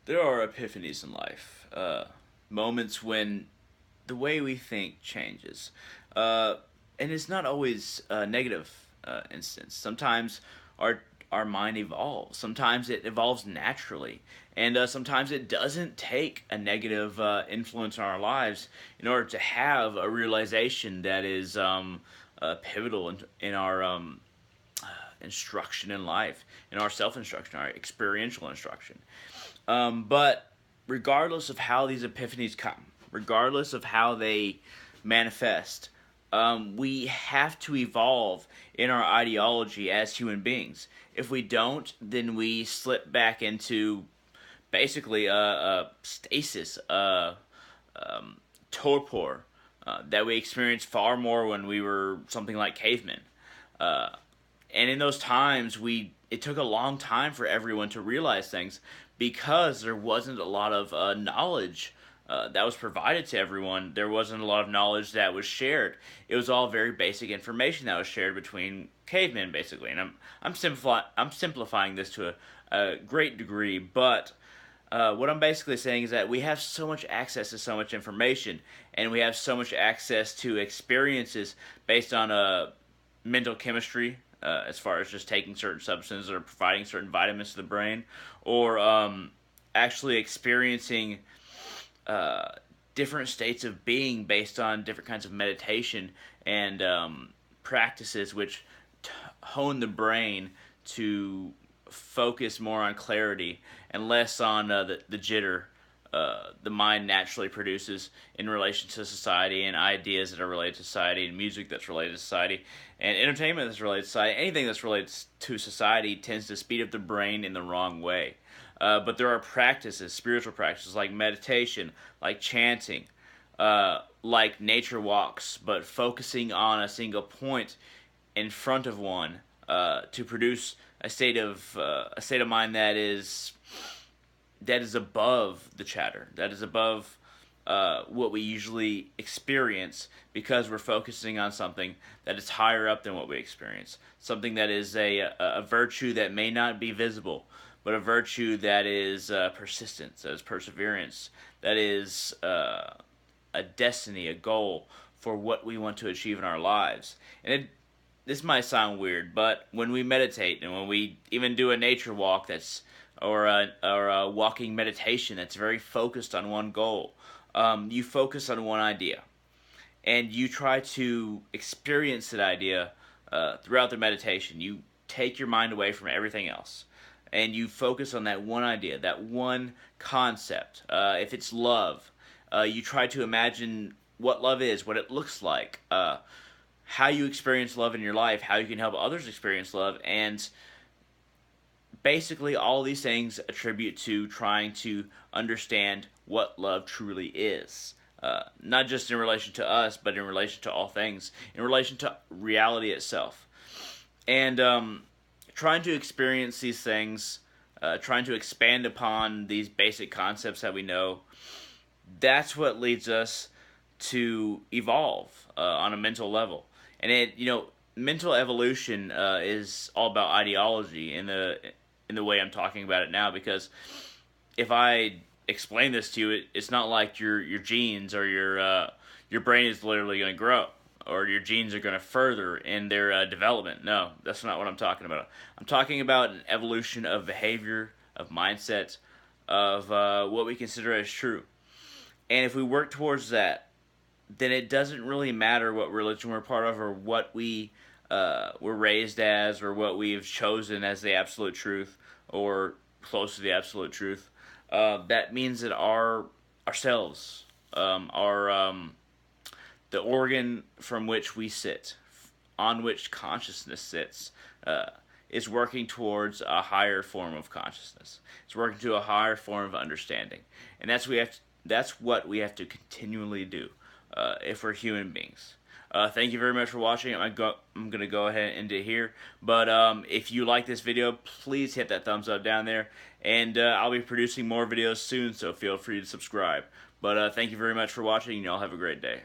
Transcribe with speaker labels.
Speaker 1: There are epiphanies in life, moments when the way we think changes. Uh, and it's not always a negative instance. Sometimes our our mind evolves. Sometimes it evolves naturally, and sometimes it doesn't take a negative influence on our lives in order to have a realization that is pivotal in our instruction in life, in our self instruction, our experiential instruction. But regardless of how these epiphanies come, regardless of how they manifest, we have to evolve in our ideology as human beings. If we don't, then we slip back into basically a stasis, torpor that we experienced far more when we were something like cavemen. Uh, and in those times, it took a long time for everyone to realize things because there wasn't a lot of knowledge that was provided to everyone. There wasn't a lot of knowledge that was shared. It was all very basic information that was shared between cavemen, basically. And I'm simplifying this to a great degree, but what I'm basically saying is that we have so much access to so much information, and we have so much access to experiences based on mental chemistry, as far as just taking certain substances or providing certain vitamins to the brain, or actually experiencing uh, different states of being based on different kinds of meditation and practices which hone the brain to focus more on clarity and less on the jitter the mind naturally produces in relation to society and ideas that are related to society and music that's related to society and entertainment that's related to society. Anything that's related to society tends to speed up the brain in the wrong way. But there are practices, spiritual practices like meditation, like chanting, like nature walks, but focusing on a single point in front of one to produce a state of mind that is above the chatter, that is above what we usually experience because we're focusing on something that is higher up than what we experience. Something that is a virtue that may not be visible, but a virtue that is persistence, that is perseverance, that is a destiny, a goal for what we want to achieve in our lives. This might sound weird, but when we meditate and when we even do a nature walk or a walking meditation that's very focused on one goal, you focus on one idea and you try to experience that idea throughout the meditation. You take your mind away from everything else and you focus on that one idea, that one concept. If it's love, you try to imagine what love is, what it looks like, how you experience love in your life, how you can help others experience love, and basically all these things attribute to trying to understand what love truly is. Not just in relation to us, but in relation to all things, in relation to reality itself. And trying to experience these things, trying to expand upon these basic concepts that we know, that's what leads us to evolve on a mental level. And mental evolution is all about ideology in the way I'm talking about it now. Because if I explain this to you, it's not like your genes or your brain is literally going to grow or your genes are going to further in their development. No, that's not what I'm talking about. I'm talking about an evolution of behavior, of mindset, of what we consider as true. And if we work towards that, then it doesn't really matter what religion we're part of or what we were raised as or what we've chosen as the absolute truth or close to the absolute truth. That means that ourselves, the organ from which we sit, on which consciousness sits, is working towards a higher form of consciousness. It's working to a higher form of understanding, and that's what we have to continually do if we're human beings. Thank you very much for watching. I'm going to go ahead and end it here. But if you like this video, please hit that thumbs up down there. And I'll be producing more videos soon, so feel free to subscribe. But thank you very much for watching, and y'all have a great day.